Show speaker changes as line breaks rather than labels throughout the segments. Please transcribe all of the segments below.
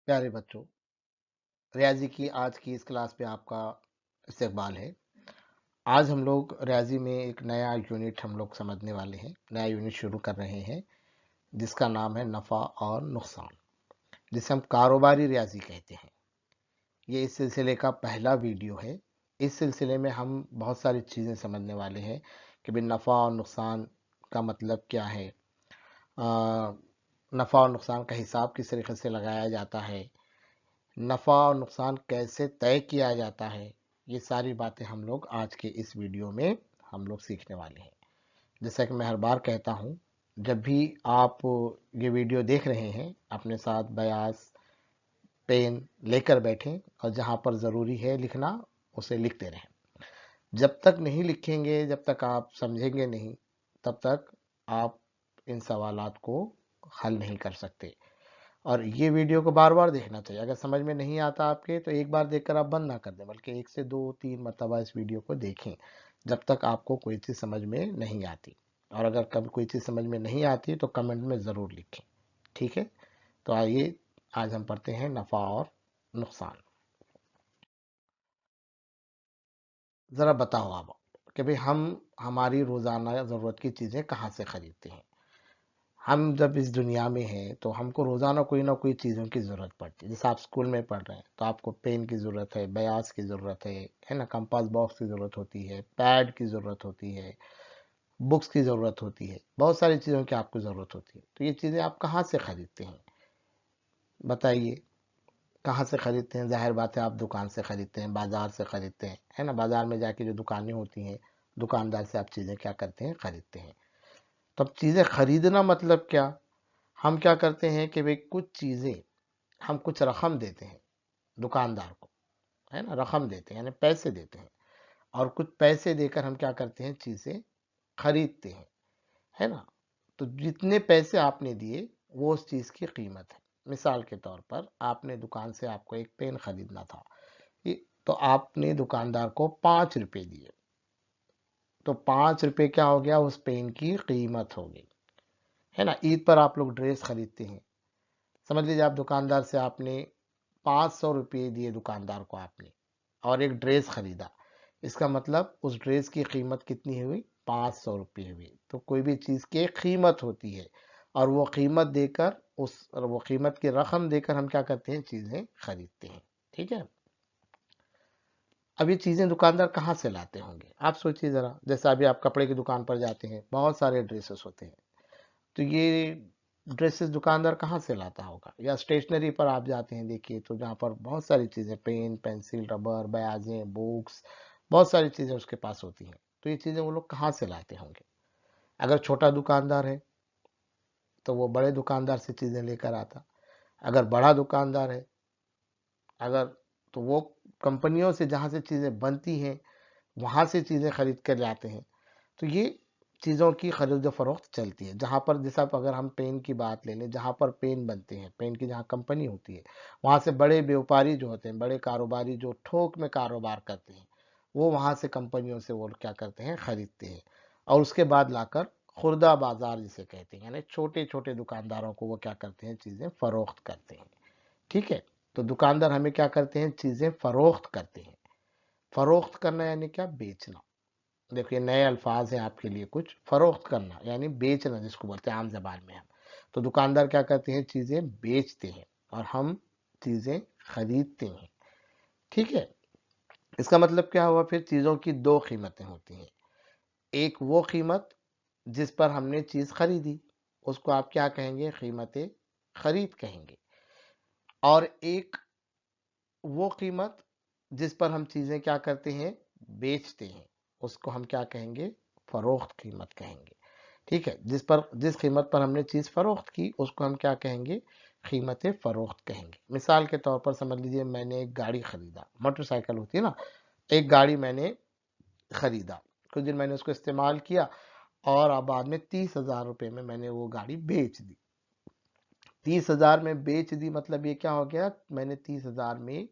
प्यारे बच्चों, रियाजी की आज की इस क्लास में आपका इस्तकबाल है। आज हम लोग रियाजी में एक नया यूनिट हम लोग समझने वाले हैं। नया यूनिट शुरू कर रहे हैं जिसका नाम है नफ़ा और नुकसान, जिसे हम कारोबारी रियाजी कहते हैं। ये इस सिलसिले का पहला वीडियो है। इस सिलसिले में हम बहुत सारी चीज़ें समझने वाले हैं कि भाई नफ़ा और नुकसान का मतलब क्या है, नफ़ा और नुकसान का हिसाब किस तरीके से लगाया जाता है, नफ़ा और नुकसान कैसे तय किया जाता है। ये सारी बातें हम लोग आज के इस वीडियो में हम लोग सीखने वाले हैं। जैसा कि मैं हर बार कहता हूँ, जब भी आप ये वीडियो देख रहे हैं अपने साथ बयास पेन लेकर बैठें और जहाँ पर ज़रूरी है लिखना उसे लिखते रहें। जब तक नहीं लिखेंगे, जब तक आप समझेंगे नहीं, तब तक आप इन सवालात को हल नहीं कर सकते। और ये वीडियो को बार बार देखना चाहिए। अगर समझ में नहीं आता आपके तो एक बार देखकर आप बंद ना कर दें, बल्कि 1 से 2-3 मरतबा इस वीडियो को देखें जब तक आपको कोई चीज़ समझ में नहीं आती। और अगर कभी कोई चीज़ समझ में नहीं आती तो कमेंट में ज़रूर लिखें, ठीक है। तो आइए आज हम पढ़ते हैं नफ़ा और नुकसान। ज़रा बताओ आप कि भाई हम हमारी रोज़ाना ज़रूरत की चीज़ें कहाँ से ख़रीदते हैं। हम जब इस दुनिया में हैं तो हमको रोज़ाना कोई ना कोई चीज़ों की ज़रूरत पड़ती है। जैसे आप स्कूल में पढ़ रहे हैं तो आपको पेन की ज़रूरत है, बयास की ज़रूरत है ना, कंपास बॉक्स की ज़रूरत होती है, पैड की ज़रूरत होती है, बुक्स की ज़रूरत होती है, बहुत सारी चीज़ों की आपको ज़रूरत होती है। तो ये चीज़ें आप कहाँ से ख़रीदते हैं, बताइए। कहाँ से ख़रीदते हैं? ज़ाहिर बात है आप दुकान से ख़रीदते हैं, बाज़ार से ख़रीदते हैं, है ना। बाज़ार में जाके जो दुकानें होती हैं, दुकानदार से आप चीज़ें क्या करते हैं, ख़रीदते हैं। तो अब चीज़ें ख़रीदना मतलब क्या? हम क्या करते हैं कि भाई कुछ चीज़ें हम कुछ रकम देते हैं दुकानदार को, है ना, रकम देते हैं यानी पैसे देते हैं, और कुछ पैसे देकर हम क्या करते हैं, चीज़ें खरीदते हैं, है ना। तो जितने पैसे आपने दिए वो उस चीज़ की कीमत है। मिसाल के तौर पर आपने दुकान से, आपको एक पेन खरीदना था, तो आपने दुकानदार को 5 रुपए दिए, तो 5 रुपए क्या हो गया, उस पेन की कीमत हो गई, है ना। ईद पर आप लोग ड्रेस खरीदते हैं, समझ लीजिए आप दुकानदार से आपने 500 रुपये दिए दुकानदार को आपने, और एक ड्रेस खरीदा। इसका मतलब उस ड्रेस की कीमत कितनी हुई, 500 रुपये हुई। तो कोई भी चीज़ की एक कीमत होती है, और वो कीमत देकर, वो कीमत की रकम देकर हम क्या करते हैं, चीज़ें खरीदते हैं, ठीक है। अब ये चीज़ें दुकानदार कहाँ से लाते होंगे, आप सोचिए ज़रा। जैसे अभी आप कपड़े की दुकान पर जाते हैं, बहुत सारे ड्रेसेस होते हैं, तो ये ड्रेसेस दुकानदार कहाँ से लाता होगा। या स्टेशनरी पर आप जाते हैं, देखिए, तो जहाँ पर बहुत सारी चीज़ें, पेन, पेंसिल, रबर, बयाजें, बुक्स, बहुत सारी चीज़ें उसके पास होती हैं। तो ये चीज़ें वो लोग कहाँ से लाते होंगे। अगर छोटा दुकानदार है तो वो बड़े दुकानदार से चीज़ें लेकर आता। अगर बड़ा दुकानदार है, अगर, तो वो कंपनियों से, जहाँ से चीज़ें बनती हैं, वहाँ से चीज़ें खरीद कर लाते हैं। तो ये चीज़ों की खरीद फरोख्त चलती है। जहाँ पर, जैसा अगर हम पेन की बात ले लें, जहाँ पर पेन बनते हैं, पेन की जहाँ कंपनी होती है, वहाँ से बड़े व्यापारी जो होते हैं, बड़े कारोबारी जो थोक में कारोबार करते हैं, वो वहाँ से कंपनियों से वो क्या करते हैं, खरीदते हैं, और उसके बाद लाकर खुर्दा बाजार जिसे कहते हैं, यानी छोटे छोटे दुकानदारों को वो क्या करते हैं, चीज़ें फरोख्त करते हैं, ठीक है। तो दुकानदार हमें क्या करते हैं, चीज़ें फरोख्त करते हैं। फरोख्त करना यानी क्या, बेचना। देखिए नए अल्फाज हैं आपके लिए कुछ। फरोख्त करना यानी बेचना, जिसको बोलते हैं आम जबान में हम। तो दुकानदार क्या करते हैं, चीज़ें बेचते हैं, और हम चीज़ें खरीदते हैं, ठीक है। इसका मतलब क्या हुआ, फिर चीज़ों की दो कीमतें होती हैं। एक वो कीमत जिस पर हमने चीज़ खरीदी, उसको आप क्या कहेंगे, कीमत खरीद कहेंगे। और एक वो कीमत जिस पर हम चीज़ें क्या करते हैं, बेचते हैं, उसको हम क्या कहेंगे, फरोख्त कीमत कहेंगे, ठीक है। जिस कीमत पर हमने चीज़ फरोख्त की उसको हम क्या कहेंगे, कीमत फरोख्त कहेंगे। मिसाल के तौर पर समझ लीजिए मैंने एक गाड़ी खरीदा, मोटरसाइकिल होती है ना, एक गाड़ी मैंने खरीदा, कुछ दिन मैंने उसको इस्तेमाल किया, और अब बाद में 30,000 रुपये में मैंने वो गाड़ी बेच दी। 30,000 में बेच दी मतलब ये क्या हो गया, मैंने 30,000 में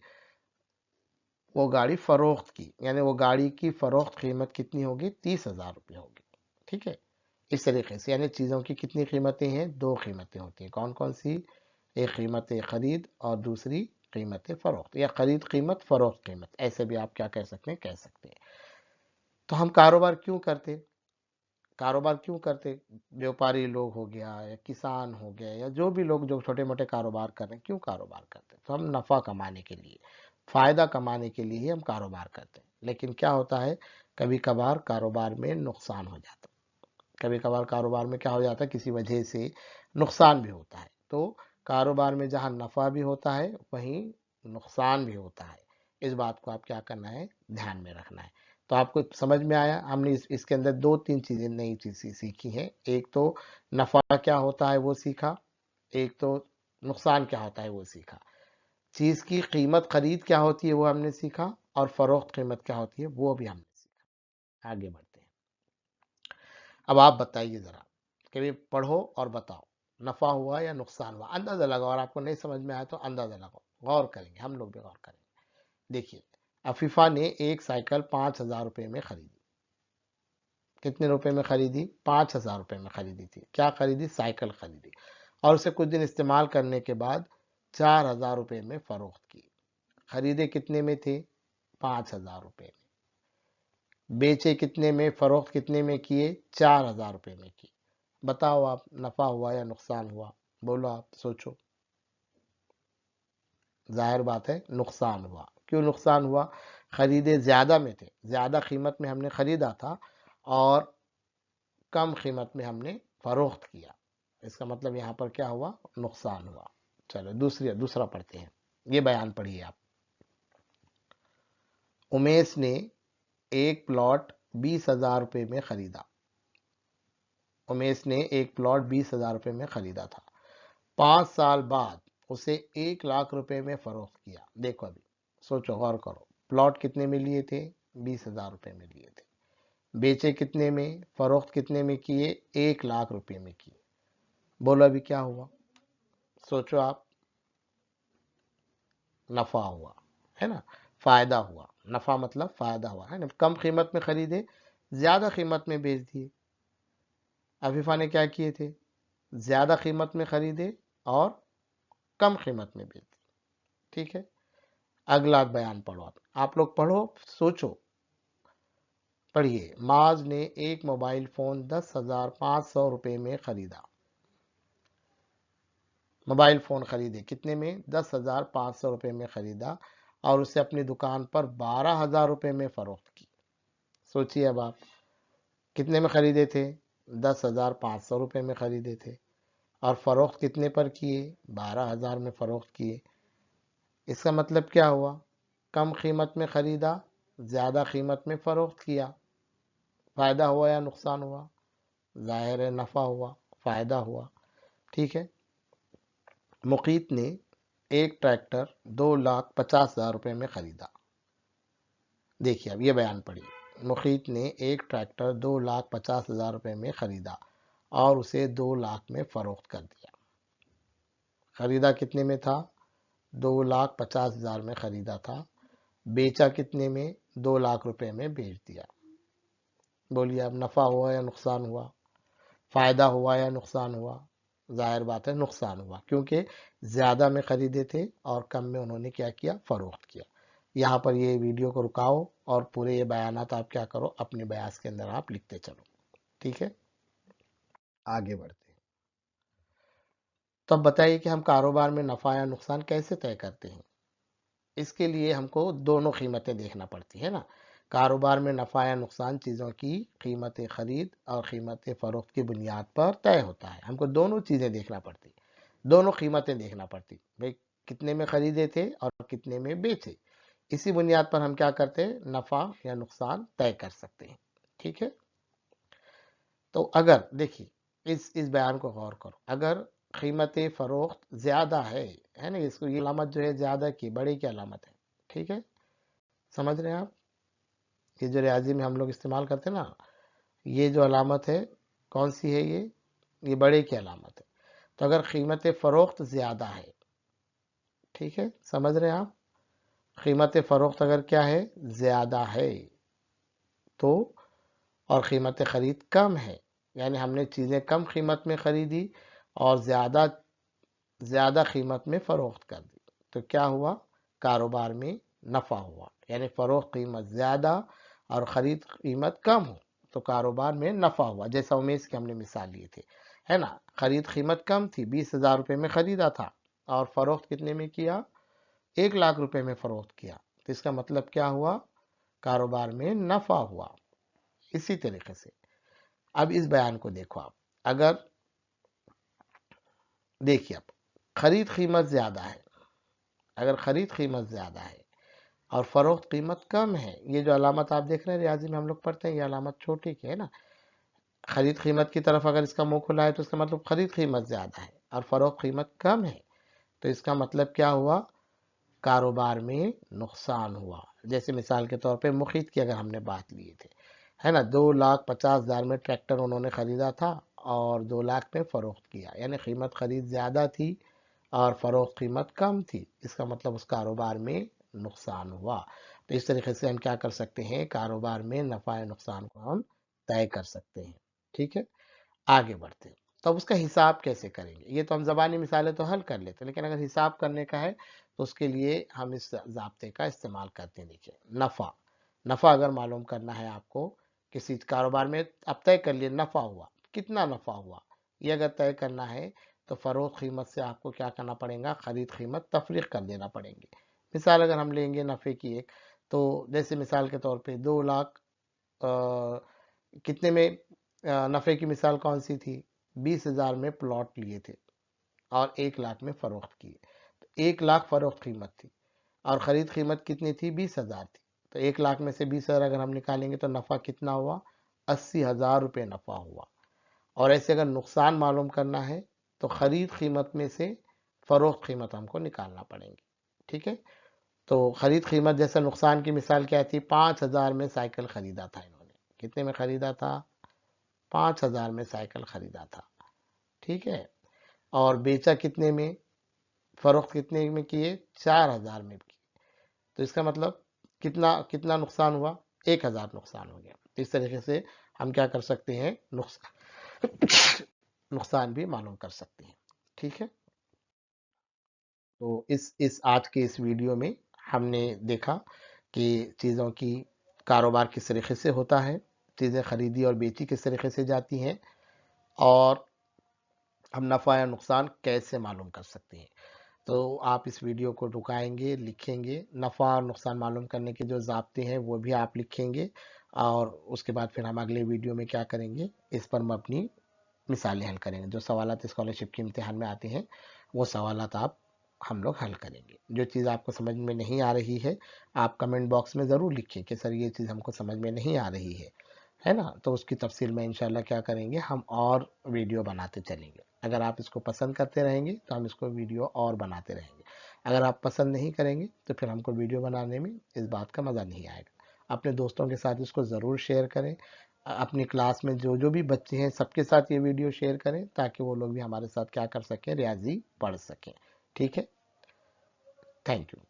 वो गाड़ी फरोख्त की, यानी वो गाड़ी की फरोख्त कीमत कितनी होगी, 30,000 रुपये होगी, ठीक है। इस तरीके से, यानी चीज़ों की कितनी कीमतें हैं, दो कीमतें होती हैं। कौन कौन सी, ایک قیمت خرید اور دوسری قیمت فروخت، یا خرید قیمت فروخت قیمت، ایسے بھی آپ کیا کہہ سکتے ہیں، کہہ سکتے ہیں۔ تو ہم کاروبار کیوں کرتے؟ بیوپاری لوگ ہو گیا یا کسان ہو گیا یا جو بھی لوگ جو چھوٹے موٹے کاروبار کر رہے ہیں، کیوں کاروبار کرتے؟ تو ہم نفع کمانے کے لیے، فائدہ کمانے کے لیے ہی ہم کاروبار کرتے ہیں۔ لیکن کیا ہوتا ہے، کبھی کبھار کاروبار میں نقصان ہو جاتا ہے، کبھی کبھار کاروبار میں کیا ہو جاتا ہے، کسی وجہ سے نقصان بھی ہوتا ہے۔ تو کاروبار میں جہاں نفع بھی ہوتا ہے وہیں نقصان بھی ہوتا ہے، اس بات کو آپ کیا کرنا ہے، دھیان میں رکھنا ہے۔ تو آپ کو سمجھ میں آیا، ہم نے اس کے اندر دو تین چیزیں نئی چیزیں سیکھی ہیں، ایک تو نفع کیا ہوتا ہے وہ سیکھا، ایک تو نقصان کیا ہوتا ہے وہ سیکھا، چیز کی قیمت خرید کیا ہوتی ہے وہ ہم نے سیکھا، اور فروخت قیمت کیا ہوتی ہے وہ بھی ہم نے سیکھا۔ آگے بڑھتے ہیں۔ اب آپ بتائیے ذرا کہ بھی پڑھو اور بتاؤ، نفع ہوا یا نقصان ہوا، اندازہ لگاؤ، اور آپ کو نہیں سمجھ میں آیا تو اندازہ لگاؤ، غور کریں گے، ہم لوگ بھی غور کریں گے۔ دیکھیے، عفیفہ نے ایک سائیکل 5,000 روپے میں خریدی۔ کتنے روپے میں خریدی؟ 5,000 روپے میں خریدی تھی۔ کیا خریدی؟ سائیکل خریدی، اور اسے کچھ دن استعمال کرنے کے بعد 4,000 روپے میں فروخت کی۔ خریدے کتنے میں تھے؟ 5,000 روپے میں۔ بیچے کتنے میں؟ فروخت کتنے میں کیے؟ 4,000 روپے میں کی۔ بتاؤ آپ، نفع ہوا یا نقصان ہوا؟ بولو آپ، سوچو۔ ظاہر بات ہے نقصان ہوا۔ کیوں نقصان ہوا؟ خریدے زیادہ میں تھے، زیادہ قیمت میں ہم نے خریدا تھا اور کم قیمت میں ہم نے فروخت کیا، اس کا مطلب یہاں پر کیا ہوا؟ نقصان ہوا۔ چلو دوسرا پڑھتے ہیں، یہ بیان پڑھیے آپ۔ امیش نے ایک پلاٹ 20,000 روپے میں خریدا۔ امیش نے ایک پلاٹ 20,000 روپے میں خریدا تھا، 5 سال بعد اسے 1,00,000 روپے میں فروخت کیا۔ دیکھو ابھی سوچو، غور کرو، پلاٹ کتنے میں لیے تھے؟ 20,000 روپے میں لیے تھے، بیچے کتنے میں؟ فروخت کتنے میں کیے؟ 1,00,000 روپے میں کیے۔ بولو ابھی کیا ہوا؟ سوچو آپ، نفع ہوا ہے نا، فائدہ ہوا۔ نفع مطلب فائدہ ہوا ہے نا، کم قیمت میں خریدے، زیادہ قیمت میں بیچ دیے۔ عفیفہ نے کیا کیے تھے؟ زیادہ قیمت میں خریدے اور کم قیمت میں بیچ دیے۔ ٹھیک ہے، اگلا بیان پڑھو آپ لوگ پڑھو، سوچو، پڑھیے۔ معاذ نے ایک موبائل فون 10,500 روپے میں خریدا۔ موبائل فون خریدے کتنے میں؟ 10,500 روپے میں خریدا، اور اسے اپنی دکان پر 12,000 روپے میں فروخت کی۔ سوچیے اب آپ، کتنے میں خریدے تھے؟ 10,500 روپے میں خریدے تھے، اور فروخت کتنے پر کیے؟ 12,000 میں فروخت کیے۔ اس کا مطلب کیا ہوا؟ کم قیمت میں خریدا، زیادہ قیمت میں فروخت کیا۔ فائدہ ہوا یا نقصان ہوا؟ ظاہر ہے نفع ہوا، فائدہ ہوا۔ ٹھیک ہے۔ مقیت نے ایک ٹریکٹر 2,50,000 روپے میں خریدا۔ دیکھیے اب یہ بیان پڑھیے۔ مقیت نے ایک ٹریکٹر 2,50,000 روپے میں خریدا اور اسے 2,00,000 میں فروخت کر دیا۔ خریدا کتنے میں تھا؟ 2,50,000 میں خریدا تھا، بیچا کتنے میں؟ 2,00,000 روپے میں بیچ دیا۔ بولیے اب نفع ہوا یا نقصان ہوا؟ فائدہ ہوا یا نقصان ہوا؟ ظاہر بات ہے نقصان ہوا، کیونکہ زیادہ میں خریدے تھے اور کم میں انہوں نے کیا کیا؟ فروخت کیا۔ یہاں پر یہ ویڈیو کو رکاؤ اور پورے یہ بیانات آپ کیا کرو، اپنے بیاس کے اندر آپ لکھتے چلو۔ ٹھیک ہے، آگے بڑھتے ہیں۔ تو اب بتائیے کہ ہم کاروبار میں نفع یا نقصان کیسے طے کرتے ہیں؟ اس کے لیے ہم کو دونوں قیمتیں دیکھنا پڑتی ہے نا۔ کاروبار میں نفع یا نقصان چیزوں کی قیمت خرید اور قیمت فروخت کی بنیاد پر طے ہوتا ہے۔ ہم کو دونوں چیزیں دیکھنا پڑتی، دونوں قیمتیں دیکھنا پڑتی، بھئی کتنے میں خریدے تھے اور کتنے میں بیچے، اسی بنیاد پر ہم کیا کرتے ہیں؟ نفع یا نقصان طے کر سکتے ہیں۔ ٹھیک ہے، تو اگر دیکھیے اس بیان کو غور کرو، اگر قیمت فروخت زیادہ ہے نا، اس کو یہ علامت جو ہے زیادہ کی بڑے کی علامت ہے۔ ٹھیک ہے، سمجھ رہے ہیں آپ؟ یہ جو ریاضی میں ہم لوگ استعمال کرتے ہیں نا، یہ جو علامت ہے کون سی ہے؟ یہ بڑے کی علامت ہے۔ تو اگر قیمت فروخت زیادہ ہے، ٹھیک ہے، سمجھ رہے ہیں آپ؟ قیمت فروخت اگر کیا ہے؟ زیادہ ہے تو، اور قیمت خرید کم ہے، یعنی ہم نے چیزیں کم قیمت میں خریدی اور زیادہ ज़्यादा कीमत में फ़रोख्त कर दी तो क्या हुआ, कारोबार में नफ़ा हुआ। यानी फ़रोख्त कीमत ज़्यादा और ख़रीद कीमत कम हो तो कारोबार में नफ़ा हुआ। जैसा उमेश की हमने मिसाल लिए थे, है ना। ख़रीद कीमत कम थी, 20,000 रुपये में ख़रीदा था और फ़रोख्त कितने में किया, 1,00,000 रुपये में फ़रोख्त किया। तो इसका मतलब क्या हुआ, कारोबार में नफ़ा हुआ। इसी तरीके से अब इस बयान को देखो आप, अगर देखिए अब ख़रीद कीमत ज़्यादा है, अगर ख़रीद कीमत ज़्यादा है और फ़रोख्त कीमत कम है, ये जो अलामत आप देख रहे हैं रियाजी में हम लोग पढ़ते हैं, ये अलामत छोटी की है ना। ख़रीद कीमत की तरफ अगर इसका मुंह खुला है तो इसका मतलब ख़रीद कीमत ज़्यादा है और फ़रोख्त कीमत कम है, तो इसका मतलब क्या हुआ, कारोबार में नुकसान हुआ। जैसे मिसाल के तौर पे मुखीत की अगर हमने बात लिए थे, है ना, 2,50,000 में ट्रैक्टर उन्होंने ख़रीदा था और 2,00,000 में फ़रोख्त किया, यानी कीमत ख़रीद ज़्यादा थी और फ़रोख्त कीमत कम थी। इसका मतलब उस कारोबार में नुकसान हुआ। तो इस तरीके से हम क्या कर सकते हैं, कारोबार में नफ़ा या नुकसान को हम तय कर सकते हैं। ठीक है, आगे बढ़ते हैं। तो अब उसका हिसाब कैसे करेंगे, ये तो हम ज़बानी मिसालें तो हल कर लेते हैं, लेकिन अगर हिसाब करने का है तो उसके लिए हम इस ज़ाब्ते का इस्तेमाल करते हैं। देखिए, नफ़ा, नफ़ा अगर मालूम करना है आपको, किसी कारोबार में आप तय कर लिए नफ़ा हुआ, कितना नफ़ा हुआ, ये अगर तय करना है तो फ़रोख्त कीमत से आपको क्या करना पड़ेगा, ख़रीद कीमत तफरीक कर देना पड़ेंगे। मिसाल अगर हम लेंगे नफ़े की एक, तो जैसे मिसाल के तौर पे 2,00,000 कितने में नफ़े की मिसाल कौन सी थी, 20,000 में प्लॉट लिए थे और 1,00,000 में फ़रोख्त किए। तो 1,00,000 फ़रोख्त कीमत थी और ख़रीद कीमत कितनी थी, 20,000 थी। तो 1,00,000 में से 20,000 अगर हम निकालेंगे तो नफ़ा कितना हुआ, 80,000 रुपये नफ़ा हुआ। और ऐसे अगर नुकसान मालूम करना है तो ख़रीद कीमत में से फ़रोख्त कीमत हमको निकालना पड़ेंगी। ठीक है, तो ख़रीद कीमत जैसे नुकसान की मिसाल क्या थी, 5,000 में साइकिल ख़रीदा था इन्होंने, कितने में ख़रीदा था, 5,000 में साइकिल ख़रीदा था। ठीक है, और बेचा कितने में, फ़रोख्त कितने में किए, 4,000 में किए। तो इसका मतलब कितना कितना नुकसान हुआ, 1,000 नुकसान हो गया। तो इस तरीके से हम क्या कर सकते हैं, नुकसान भी मालूम कर सकते हैं। ठीक है, तो इस आज के इस वीडियो में हमने देखा कि चीज़ों की कारोबार किस तरीके से होता है, चीज़ें खरीदी और बेची किस तरीके से जाती हैं और हम नफ़ा या नुकसान कैसे मालूम कर सकते हैं। तो आप इस वीडियो को रुकाएंगे, लिखेंगे, नफ़ा और नुकसान मालूम करने के जो ज़ाब्ते हैं वो भी आप लिखेंगे और उसके बाद फिर हम अगले वीडियो में क्या करेंगे, इस पर हम अपनी मिसालें हल करेंगे। जो सवालात स्कॉलरशिप के इम्तिहान में आते हैं वो सवालात आप हम लोग हल करेंगे। जो चीज़ आपको समझ में नहीं आ रही है आप कमेंट बॉक्स में ज़रूर लिखिए कि सर ये चीज़ हमको समझ में नहीं आ रही है ना। तो उसकी तफसील में इंशाल्लाह क्या करेंगे, हम और वीडियो बनाते चलेंगे। अगर आप इसको पसंद करते रहेंगे तो हम इसको वीडियो और बनाते रहेंगे। अगर आप पसंद नहीं करेंगे तो फिर हमको वीडियो बनाने में इस बात का मज़ा नहीं आएगा। अपने दोस्तों के साथ इसको ज़रूर शेयर करें। अपनी क्लास में जो जो भी बच्चे हैं सबके साथ ये वीडियो शेयर करें ताकि वो लोग भी हमारे साथ क्या कर सकें, रियाजी पढ़ सकें। ठीक है, थैंक यू।